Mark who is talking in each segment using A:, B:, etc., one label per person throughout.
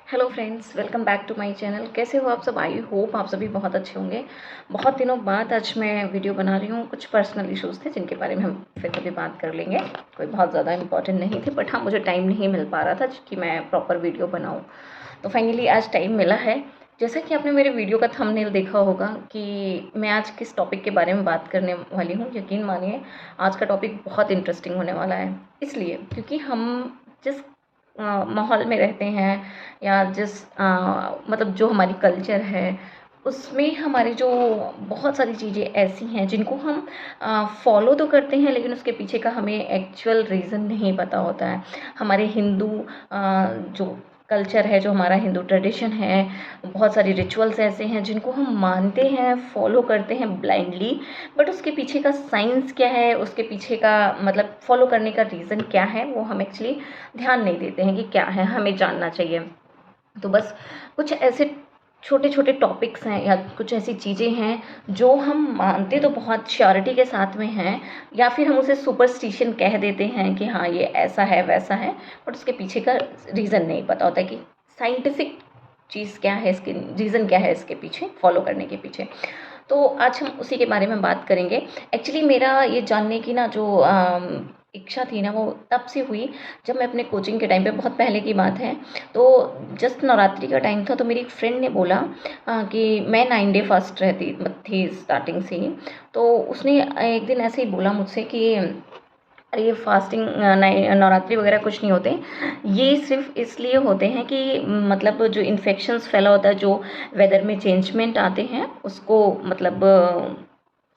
A: Hello friends, welcome back to my channel. कैसे हो आप सब? आई होप आप सभी बहुत अच्छे होंगे। बहुत दिनों बाद आज मैं वीडियो बना रही हूँ। कुछ पर्सनल इश्यूज़ थे जिनके बारे में हम फिर कभी बात कर लेंगे। कोई बहुत ज़्यादा इंपॉर्टेंट नहीं थे, बट हाँ, मुझे टाइम नहीं मिल पा रहा था कि मैं प्रॉपर वीडियो बनाऊँ। तो फाइनली आज टाइम मिला है। जैसा कि आपने मेरे वीडियो का थंबनेल देखा होगा कि मैं आज किस टॉपिक के बारे में बात करने वाली हूँ। यकीन मानिए, आज का टॉपिक बहुत इंटरेस्टिंग होने वाला है। इसलिए क्योंकि हम जिस माहौल में रहते हैं या जिस मतलब जो हमारी कल्चर है, उसमें हमारी जो बहुत सारी चीज़ें ऐसी हैं जिनको हम फॉलो तो करते हैं, लेकिन उसके पीछे का हमें एक्चुअल रीज़न नहीं पता होता है। हमारे हिंदू जो कल्चर है, जो हमारा हिंदू ट्रेडिशन है, बहुत सारी रिचुअल्स ऐसे हैं जिनको हम मानते हैं, फॉलो करते हैं ब्लाइंडली। बट उसके पीछे का साइंस क्या है, उसके पीछे का मतलब फॉलो करने का रीज़न क्या है, वो हम एक्चुअली ध्यान नहीं देते हैं कि क्या है, हमें जानना चाहिए। तो बस कुछ ऐसे छोटे छोटे टॉपिक्स हैं या कुछ ऐसी चीज़ें हैं जो हम मानते तो बहुत श्योरिटी के साथ में हैं, या फिर हम उसे सुपरस्टिशन कह देते हैं कि हाँ ये ऐसा है वैसा है, बट उसके पीछे का रीज़न नहीं पता होता है कि साइंटिफिक चीज़ क्या है, इसके रीज़न क्या है, इसके पीछे फॉलो करने के पीछे। तो आज हम उसी के बारे में बात करेंगे। एक्चुअली मेरा ये जानने की ना जो इच्छा थी ना, वो तब से हुई जब मैं अपने कोचिंग के टाइम पे, बहुत पहले की बात है। तो जस्ट नवरात्रि का टाइम था, तो मेरी एक फ्रेंड ने बोला कि मैं 9 डे फास्ट रहती थी स्टार्टिंग से ही। तो उसने एक दिन ऐसे ही बोला मुझसे कि अरे ये फास्टिंग नवरात्रि वगैरह कुछ नहीं होते, ये सिर्फ इसलिए होते हैं कि मतलब जो इन्फेक्शंस फैला होता है, जो वेदर में चेंजमेंट आते हैं उसको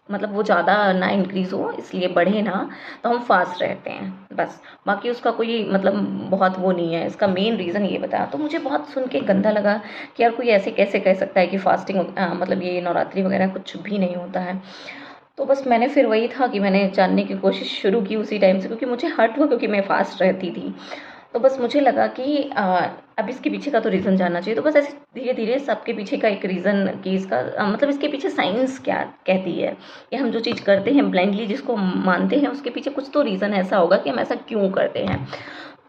A: मतलब वो ज़्यादा ना इंक्रीज़ हो, इसलिए बढ़े ना, तो हम फास्ट रहते हैं बस। बाकी उसका कोई मतलब बहुत वो नहीं है। इसका मेन रीज़न ये बताया, तो मुझे बहुत सुन के गंदा लगा कि यार कोई ऐसे कैसे कह सकता है कि फास्टिंग मतलब ये नवरात्रि वगैरह कुछ भी नहीं होता है। तो बस मैंने फिर वही था कि मैंने जानने की कोशिश शुरू की उसी टाइम से, क्योंकि मुझे हर्ट हुआ, क्योंकि मैं फास्ट रहती थी। तो बस मुझे लगा कि अब इसके पीछे का तो रीज़न जानना चाहिए। तो बस ऐसे धीरे धीरे सबके पीछे का एक रीज़न कि इसका मतलब इसके पीछे साइंस क्या कहती है, कि हम जो चीज़ करते हैं ब्लाइंडली, जिसको मानते हैं, उसके पीछे कुछ तो रीज़न ऐसा होगा कि हम ऐसा क्यों करते हैं।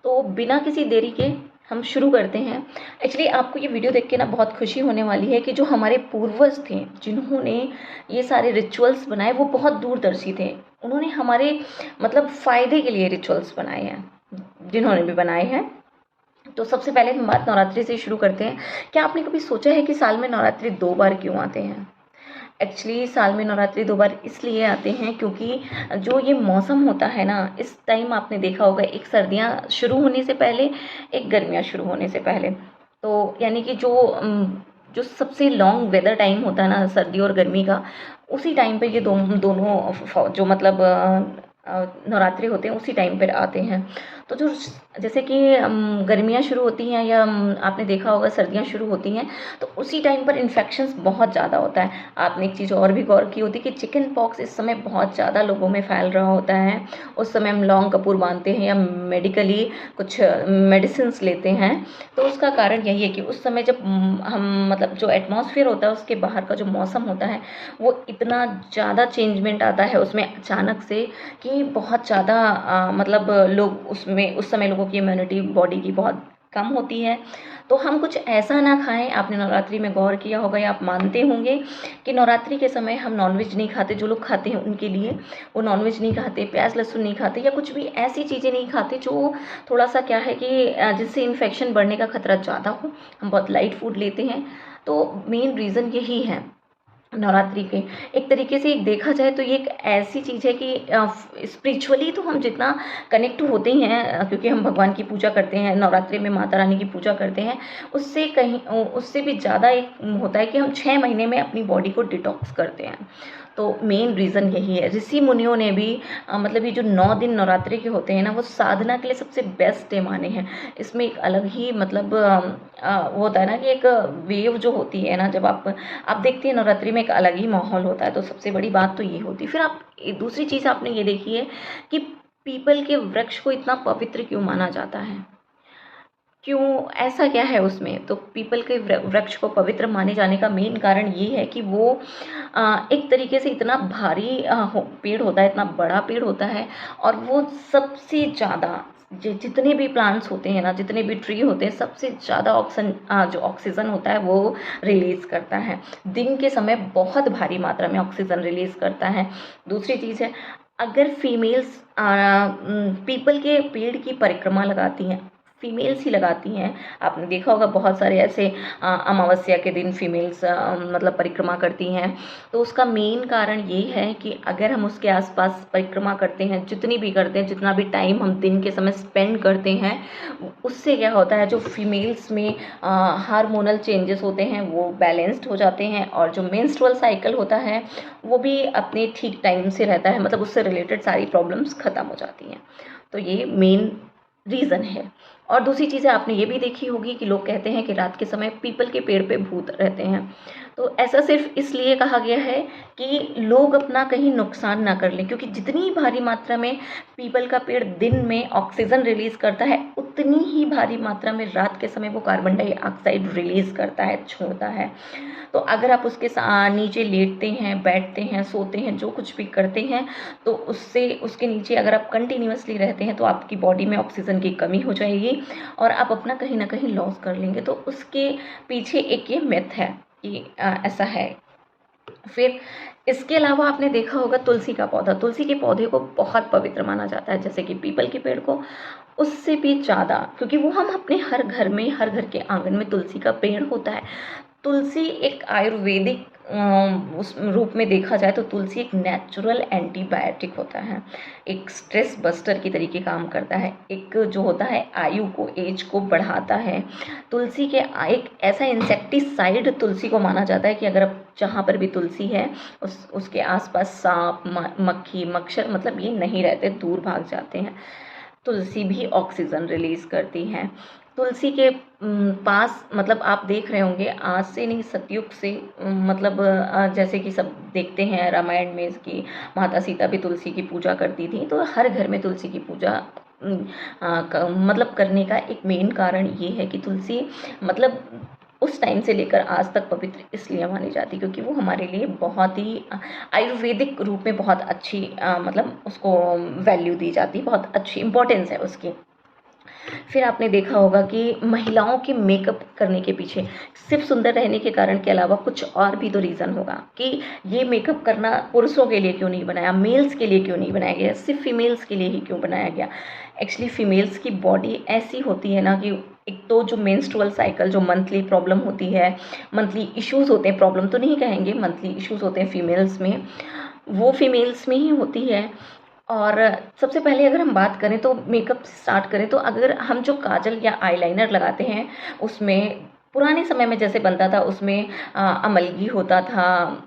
A: तो बिना किसी देरी के हम शुरू करते हैं। एक्चुअली आपको ये वीडियो देख के ना बहुत खुशी होने वाली है कि जो हमारे पूर्वज थे, जिन्होंने ये सारे रिचुअल्स बनाए, वो बहुत दूरदर्शी थे। उन्होंने हमारे मतलब फ़ायदे के लिए रिचुअल्स बनाए हैं, जिन्होंने भी बनाए हैं। तो सबसे पहले हम बात नवरात्रि से शुरू करते हैं। क्या आपने कभी सोचा है कि साल में नवरात्रि 2 बार क्यों आते हैं? एक्चुअली साल में नवरात्रि 2 बार इसलिए आते हैं क्योंकि जो ये मौसम होता है ना, इस टाइम आपने देखा होगा, एक सर्दियाँ शुरू होने से पहले, एक गर्मियाँ शुरू होने से पहले। तो यानी कि जो सबसे लॉन्ग वेदर टाइम होता है ना, सर्दी और गर्मी का, उसी टाइम पे ये दोनों जो मतलब नवरात्रि होते हैं उसी टाइम पर आते हैं। तो जो जैसे कि गर्मियाँ शुरू होती हैं या आपने देखा होगा सर्दियाँ शुरू होती हैं, तो उसी टाइम पर इन्फेक्शंस बहुत ज़्यादा होता है। आपने एक चीज़ और भी गौर की होती कि चिकन पॉक्स इस समय बहुत ज़्यादा लोगों में फैल रहा होता है। उस समय हम लौंग कपूर बांधते हैं या मेडिकली कुछ मेडिसिन्स लेते हैं। तो उसका कारण यही है कि उस समय जब हम मतलब जो एटमॉस्फेयर होता है, उसके बाहर का जो मौसम होता है, वो इतना ज़्यादा चेंजमेंट आता है उसमें अचानक से कि बहुत ज़्यादा मतलब लोग उसमें उस समय लोगों की इम्यूनिटी बॉडी की बहुत कम होती है। तो हम कुछ ऐसा ना खाएं। आपने नवरात्रि में गौर किया होगा या आप मानते होंगे कि नवरात्रि के समय हम नॉनवेज नहीं खाते। जो लोग खाते हैं उनके लिए, वो नॉनवेज नहीं खाते, प्याज लहसुन नहीं खाते, या कुछ भी ऐसी चीज़ें नहीं खाते जो थोड़ा सा क्या है कि जिससे इन्फेक्शन बढ़ने का खतरा ज़्यादा हो। हम बहुत लाइट फूड लेते हैं। तो मेन रीज़न यही है नवरात्रि के। एक तरीके से एक देखा जाए तो ये एक ऐसी चीज़ है कि स्पिरिचुअली तो हम जितना कनेक्ट होते ही हैं, क्योंकि हम भगवान की पूजा करते हैं, नवरात्रि में माता रानी की पूजा करते हैं, उससे कहीं उससे भी ज़्यादा एक होता है कि हम 6 महीने में अपनी बॉडी को डिटॉक्स करते हैं। तो मेन रीज़न यही है। ऋषि मुनियों ने भी मतलब ये जो 9 दिन नवरात्रि के होते हैं ना, वो साधना के लिए सबसे बेस्ट डे माने हैं। इसमें एक अलग ही मतलब वो होता है ना कि एक वेव जो होती है ना, जब आप देखते हैं नवरात्रि में एक अलग ही माहौल होता है। तो सबसे बड़ी बात तो ये होती है। फिर आप दूसरी चीज़ आपने ये देखी है कि पीपल के वृक्ष को इतना पवित्र क्यों माना जाता है, क्यों, ऐसा क्या है उसमें? तो पीपल के वृक्ष को पवित्र माने जाने का मेन कारण ये है कि वो एक तरीके से इतना भारी पेड़ होता है, इतना बड़ा पेड़ होता है, और वो सबसे ज़्यादा जितने भी प्लांट्स होते हैं ना, जितने भी ट्री होते हैं, सबसे ज़्यादा जो ऑक्सीजन होता है वो रिलीज़ करता है। दिन के समय बहुत भारी मात्रा में ऑक्सीजन रिलीज़ करता है। दूसरी चीज़ है, अगर फीमेल्स पीपल के पेड़ की परिक्रमा लगाती हैं, फीमेल्स ही लगाती हैं। आपने देखा होगा बहुत सारे ऐसे अमावस्या के दिन फीमेल्स मतलब परिक्रमा करती हैं। तो उसका मेन कारण ये है कि अगर हम उसके आसपास परिक्रमा करते हैं, जितनी भी करते हैं, जितना भी टाइम हम दिन के समय स्पेंड करते हैं, उससे क्या होता है, जो फीमेल्स में हार्मोनल चेंजेस होते हैं वो बैलेंस्ड हो जाते हैं, और जो मेंस्ट्रुअल साइकिल होता है वो भी अपने ठीक टाइम से रहता है, मतलब उससे रिलेटेड सारी प्रॉब्लम्स ख़त्म हो जाती हैं। तो ये मेन रीज़न है। और दूसरी चीज़ें आपने ये भी देखी होगी कि लोग कहते हैं कि रात के समय पीपल के पेड़ पे भूत रहते हैं। तो ऐसा सिर्फ इसलिए कहा गया है कि लोग अपना कहीं नुकसान ना कर लें, क्योंकि जितनी भारी मात्रा में पीपल का पेड़ दिन में ऑक्सीजन रिलीज़ करता है, उतनी ही भारी मात्रा में रात के समय वो कार्बन डाइऑक्साइड रिलीज़ करता है, छोड़ता है। तो अगर आप उसके नीचे लेटते हैं, बैठते हैं, सोते हैं, जो कुछ भी करते हैं, तो उससे उसके नीचे अगर आप कंटिन्यूअसली रहते हैं तो आपकी बॉडी में ऑक्सीजन की कमी हो जाएगी और आप अपना कहीं ना कहीं लॉस कर लेंगे। तो उसके पीछे एक ये मिथ है कि ऐसा है। फिर इसके अलावा आपने देखा होगा तुलसी का पौधा, तुलसी के पौधे को बहुत पवित्र माना जाता है, जैसे कि पीपल के पेड़ को, उससे भी ज़्यादा, क्योंकि वो हम अपने हर घर में, हर घर के आंगन में तुलसी का पेड़ होता है। तुलसी एक आयुर्वेदिक उस रूप में देखा जाए तो तुलसी एक नेचुरल एंटीबायोटिक होता है, एक स्ट्रेस बस्टर की तरीके काम करता है, एक जो होता है आयु को, एज को बढ़ाता है। तुलसी के एक ऐसा इंसेक्टिसाइड तुलसी को माना जाता है कि अगर आप जहाँ पर भी तुलसी है उसके आसपास सांप, मक्खी, मच्छर मतलब ये नहीं रहते, दूर भाग जाते हैं। तुलसी भी ऑक्सीजन रिलीज़ करती है। तुलसी के पास मतलब आप देख रहे होंगे आज से नहीं, सतयुग से, मतलब जैसे कि सब देखते हैं रामायण में इसकी माता सीता भी तुलसी की पूजा करती थी, तो हर घर में तुलसी की पूजा मतलब करने का एक मेन कारण ये है कि तुलसी मतलब उस टाइम से लेकर आज तक पवित्र इसलिए मानी जाती है क्योंकि वो हमारे लिए बहुत ही आयुर्वेदिक रूप में बहुत अच्छी मतलब उसको वैल्यू दी जाती है, बहुत अच्छी इंपॉर्टेंस है उसकी। फिर आपने देखा होगा कि महिलाओं के मेकअप करने के पीछे सिर्फ सुंदर रहने के कारण के अलावा कुछ और भी तो रीज़न होगा कि ये मेकअप करना पुरुषों के लिए क्यों नहीं बनाया, मेल्स के लिए क्यों नहीं बनाया गया, सिर्फ फीमेल्स के लिए ही क्यों बनाया गया। एक्चुअली फीमेल्स की बॉडी ऐसी होती है ना कि एक तो जो मेंस्ट्रुअल साइकिल, जो मंथली प्रॉब्लम होती है, मंथली इश्यूज़ होते हैं, प्रॉब्लम तो नहीं कहेंगे, मंथली इश्यूज़ होते हैं फीमेल्स में, वो फीमेल्स में ही होती है। और सबसे पहले अगर हम बात करें तो मेकअप स्टार्ट करें तो अगर हम जो काजल या आईलाइनर लगाते हैं उसमें पुराने समय में जैसे बनता था उसमें अमलगी होता था,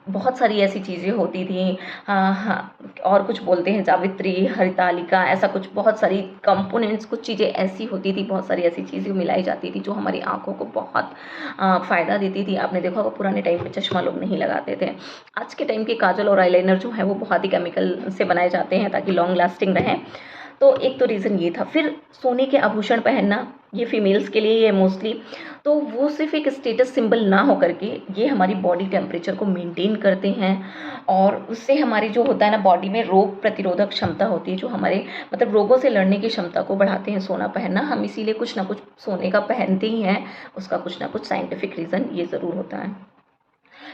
A: बहुत सारी ऐसी चीज़ें होती थी, हाँ, और कुछ बोलते हैं जावित्री, हरितालिका, ऐसा कुछ बहुत सारी कंपोनेंट्स, कुछ चीज़ें ऐसी होती थी, बहुत सारी ऐसी चीज़ें मिलाई जाती थी जो हमारी आंखों को बहुत फ़ायदा देती थी। आपने देखा होगा पुराने टाइम में चश्मा लोग नहीं लगाते थे। आज के टाइम के काजल और आईलाइनर जो है वो बहुत ही केमिकल से बनाए जाते हैं ताकि लॉन्ग लास्टिंग रहें। तो एक तो रीज़न ये था। फिर सोने के आभूषण पहनना, ये फीमेल्स के लिए ही है मोस्टली, तो वो सिर्फ एक स्टेटस सिंबल ना हो करके ये हमारी बॉडी टेम्परेचर को मेंटेन करते हैं और उससे हमारी जो होता है ना बॉडी में रोग प्रतिरोधक क्षमता होती है, जो हमारे मतलब रोगों से लड़ने की क्षमता को बढ़ाते हैं सोना पहनना। हम इसीलिए कुछ ना कुछ सोने का पहनते ही हैं, उसका कुछ ना कुछ साइंटिफिक रीज़न ये ज़रूर होता है।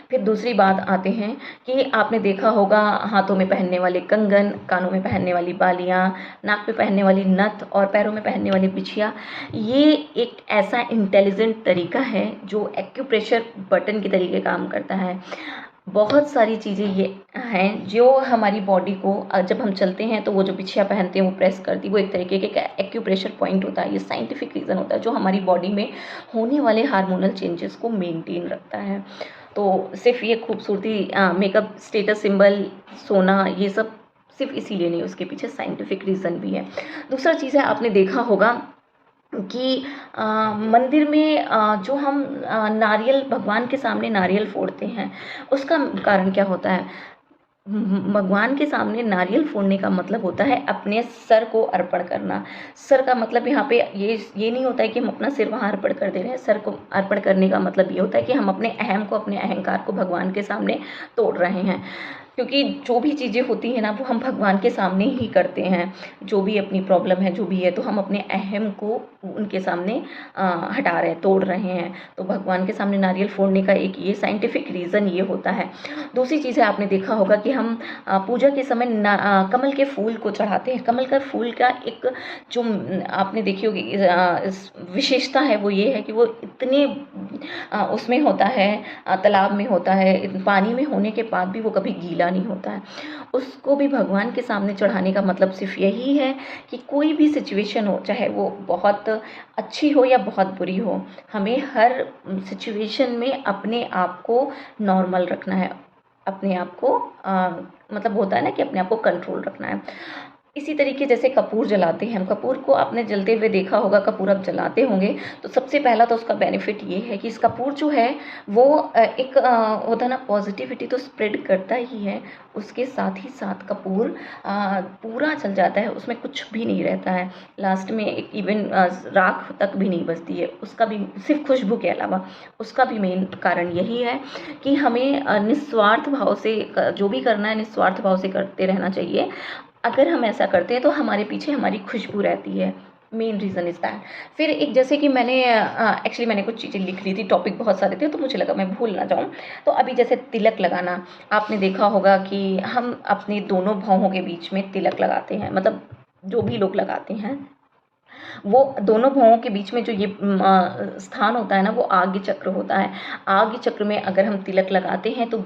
A: फिर दूसरी बात आते हैं कि आपने देखा होगा हाथों में पहनने वाले कंगन, कानों में पहनने वाली बालियाँ, नाक में पहनने वाली नथ और पैरों में पहनने वाली बिछिया, ये एक ऐसा इंटेलिजेंट तरीका है जो एक्यूप्रेशर बटन के तरीके काम करता है। बहुत सारी चीज़ें ये हैं जो हमारी बॉडी को जब हम चलते हैं तो वो जो बिछिया पहनते हैं वो प्रेस करती है, वो एक तरीके का एक्यूप्रेशर पॉइंट होता है। ये साइंटिफिक रीज़न होता है जो हमारी बॉडी में होने वाले हार्मोनल चेंजेस को मेंटेन रखता है। तो सिर्फ ये खूबसूरती मेकअप, स्टेटस सिंबल, सोना, ये सब सिर्फ इसीलिए नहीं, उसके पीछे साइंटिफिक रीज़न भी है। दूसरा चीज़ है, आपने देखा होगा कि मंदिर में जो हम नारियल, भगवान के सामने नारियल फोड़ते हैं, उसका कारण क्या होता है? भगवान के सामने नारियल फोड़ने का मतलब होता है अपने सर को अर्पण करना। सर का मतलब यहाँ पे ये नहीं होता है कि हम अपना सिर वहाँ अर्पण कर दे रहे हैं। सर को अर्पण करने का मतलब ये होता है कि हम अपने अहम को, अपने अहंकार को भगवान के सामने तोड़ रहे हैं। क्योंकि जो भी चीज़ें होती हैं ना वो हम भगवान के सामने ही करते हैं। जो भी अपनी प्रॉब्लम है, जो भी है, तो हम अपने अहम को उनके सामने हटा रहे हैं, तोड़ रहे हैं। तो भगवान के सामने नारियल फोड़ने का एक ये साइंटिफिक रीज़न ये होता है। दूसरी चीज़ है, आपने देखा होगा कि हम पूजा के समय कमल के फूल को चढ़ाते हैं। कमल का फूल का एक जो आपने देखी होगी इस विशेषता है, वो ये है कि वो इतने उसमें होता है, तालाब में होता है, पानी में होने के बाद भी वो कभी गीला नहीं होता है। उसको भी भगवान के सामने चढ़ाने का मतलब सिर्फ यही है कि कोई भी सिचुएशन हो, चाहे वो बहुत अच्छी हो या बहुत बुरी हो, हमें हर सिचुएशन में अपने आप को नॉर्मल रखना है, अपने आप को मतलब होता है ना कि अपने आप को कंट्रोल रखना है। इसी तरीके जैसे कपूर जलाते हैं हम, कपूर को आपने जलते हुए देखा होगा, कपूर आप जलाते होंगे तो सबसे पहला तो उसका बेनिफिट ये है कि इस कपूर जो है वो एक होता है ना पॉजिटिविटी तो स्प्रेड करता ही है, उसके साथ ही साथ कपूर पूरा जल जाता है, उसमें कुछ भी नहीं रहता है, लास्ट में एक इवन राख तक भी नहीं बचती है, उसका भी सिर्फ खुशबू के अलावा। उसका भी मेन कारण यही है कि हमें निस्वार्थ भाव से जो भी करना है निस्वार्थ भाव से करते रहना चाहिए। अगर हम ऐसा करते हैं तो हमारे पीछे हमारी खुशबू रहती है। Main reason is that. फिर एक जैसे कि मैंने एक्चुअली मैंने कुछ चीज़ें लिख ली थी, टॉपिक बहुत सारे थे तो मुझे लगा मैं भूल ना जाऊँ। तो अभी जैसे तिलक लगाना, आपने देखा होगा कि हम अपने दोनों भौहों के बीच में तिलक लगाते हैं, मतलब जो भी लोग लगाते हैं वो दोनों भौहों के बीच में जो ये स्थान होता है ना वो आज्ञ चक्र होता है। आज्ञ चक्र में अगर हम तिलक लगाते हैं तो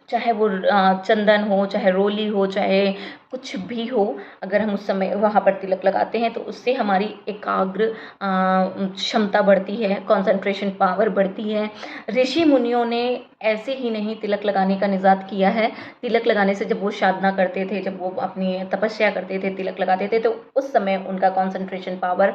A: चाहे वो चंदन हो, चाहे रोली हो, चाहे कुछ भी हो, अगर हम उस समय वहाँ पर तिलक लगाते हैं तो उससे हमारी एकाग्र क्षमता बढ़ती है, कंसंट्रेशन पावर बढ़ती है। ऋषि मुनियों ने ऐसे ही नहीं तिलक लगाने का निजात किया है। तिलक लगाने से जब वो साधना करते थे, जब वो अपनी तपस्या करते थे, तिलक लगाते थे, तो उस समय उनका कंसंट्रेशन पावर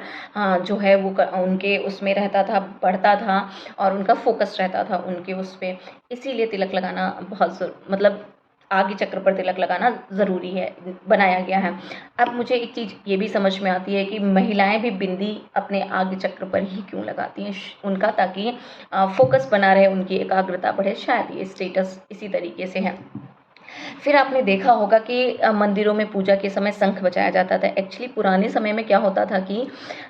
A: जो है वो उनके उसमें रहता था, बढ़ता था और उनका फोकस रहता था उनके उस पे। इसीलिए तिलक लगाना बहुत मतलब आगे चक्र पर तिलक लगाना ज़रूरी है, बनाया गया है। अब मुझे एक चीज़ ये भी समझ में आती है कि महिलाएं भी बिंदी अपने आगे चक्र पर ही क्यों लगाती हैं उनका, ताकि फोकस बना रहे, उनकी एकाग्रता बढ़े, शायद ये स्टेटस इसी तरीके से है। फिर आपने देखा होगा कि मंदिरों में पूजा के समय शंख बजाया जाता था। एक्चुअली पुराने समय में क्या होता था कि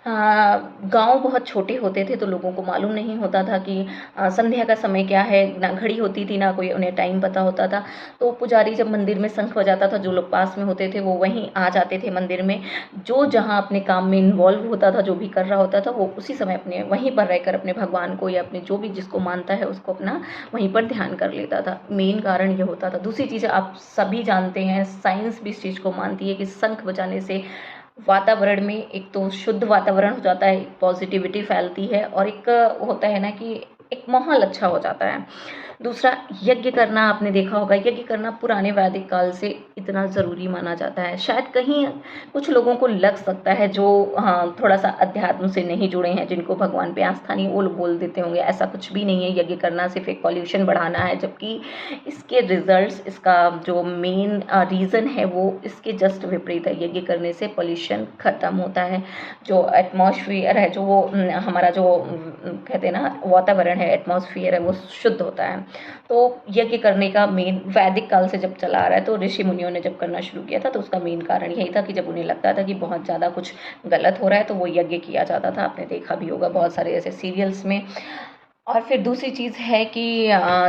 A: गांव बहुत छोटे होते थे तो लोगों को मालूम नहीं होता था कि संध्या का समय क्या है, ना घड़ी होती थी, ना कोई उन्हें टाइम पता होता था। तो पुजारी जब मंदिर में शंख बजाता था, जो लोग पास में होते थे वो वहीं आ जाते थे मंदिर में, जो जहाँ अपने काम में इन्वॉल्व होता था, जो भी कर रहा होता था, वो उसी समय अपने वहीं पर रहकर अपने भगवान को या अपने जो भी जिसको मानता है उसको अपना वहीं पर ध्यान कर लेता था। मेन कारण ये होता था। दूसरी चीज़ आप सभी जानते हैं, साइंस भी इस चीज़ को मानती है कि शंख बजाने से वातावरण में एक तो शुद्ध वातावरण हो जाता है, एक पॉजिटिविटी फैलती है और एक होता है ना कि एक माहौल अच्छा हो जाता है। दूसरा, यज्ञ करना आपने देखा होगा, यज्ञ करना पुराने वैदिक काल से इतना ज़रूरी माना जाता है। शायद कहीं कुछ लोगों को लग सकता है जो थोड़ा सा अध्यात्म से नहीं जुड़े हैं, जिनको भगवान पे आस्था नहीं, वो लोग बोल देते होंगे ऐसा कुछ भी नहीं है, यज्ञ करना सिर्फ एक पॉल्यूशन बढ़ाना है, जबकि इसके रिजल्ट्स, इसका जो मेन रीज़न है वो इसके जस्ट विपरीत है। यज्ञ करने से पॉल्यूशन ख़त्म होता है, जो एटमॉस्फेयर है, जो वो हमारा जो कहते हैं ना वातावरण है, एटमॉस्फेयर है, वो शुद्ध होता है। तो यज्ञ करने का मेन वैदिक काल से जब चला आ रहा है, तो ऋषि मुनियों ने जब करना शुरू किया था तो उसका मेन कारण यही था कि जब उन्हें लगता था कि बहुत ज़्यादा कुछ गलत हो रहा है तो वो यज्ञ किया जाता था। आपने देखा भी होगा बहुत सारे ऐसे सीरियल्स में। और फिर दूसरी चीज़ है कि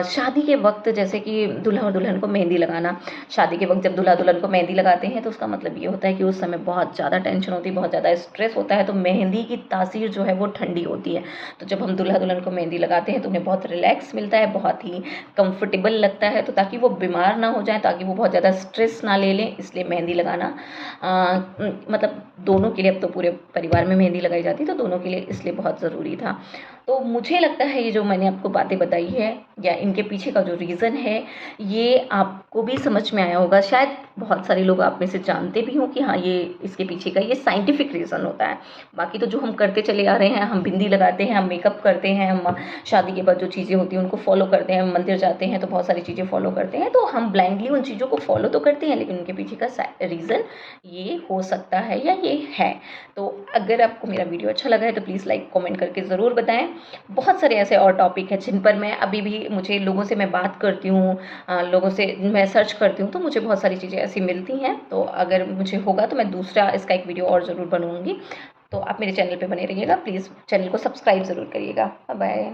A: शादी के वक्त जैसे कि दूल्हा और दुल्हन को मेहंदी लगाना। शादी के वक्त जब दूल्हा दुल्हन को मेहंदी लगाते हैं तो उसका मतलब ये होता है कि उस समय बहुत ज़्यादा टेंशन होती है, बहुत ज़्यादा स्ट्रेस होता है, तो मेहंदी की तासीर जो है वो ठंडी होती है। तो जब हम दूल्हा दुल्हन को मेहंदी लगाते हैं तो उन्हें बहुत रिलैक्स मिलता है, बहुत ही कंफर्टेबल लगता है, तो ताकि वो बीमार ना हो जाए, ताकि वो बहुत ज़्यादा स्ट्रेस ना ले लें, इसलिए मेहंदी लगाना मतलब दोनों के लिए, अब तो पूरे परिवार में मेहंदी लगाई जाती है तो दोनों के लिए इसलिए बहुत ज़रूरी था। तो मुझे लगता है ये जो मैंने आपको बातें बताई है या इनके पीछे का जो रीज़न है ये आपको भी समझ में आया होगा। शायद बहुत सारे लोग आप में से जानते भी हों कि हाँ ये इसके पीछे का ये साइंटिफिक रीज़न होता है। बाकी तो जो हम करते चले आ रहे हैं, हम बिंदी लगाते हैं, हम मेकअप करते हैं, हम शादी के बाद जो चीज़ें होती हैं उनको फॉलो करते हैं, हम मंदिर जाते हैं तो बहुत सारी चीज़ें फॉलो करते हैं, तो हम ब्लाइंडली उन चीज़ों को फॉलो तो करते हैं, लेकिन उनके पीछे का रीज़न ये हो सकता है या ये है। तो अगर आपको मेरा वीडियो अच्छा लगा है तो प्लीज़ लाइक कमेंट करके ज़रूर बताएं। बहुत सारे ऐसे और टॉपिक हैं जिन पर मैं अभी भी मुझे लोगों से मैं बात करती हूँ, लोगों से मैं सर्च करती हूँ, तो मुझे बहुत सारी चीज़ें ऐसी मिलती हैं। तो अगर मुझे होगा तो मैं दूसरा इसका एक वीडियो और ज़रूर बनाऊँगी। तो आप मेरे चैनल पे बने रहिएगा, प्लीज़ चैनल को सब्सक्राइब ज़रूर करिएगा। Bye bye.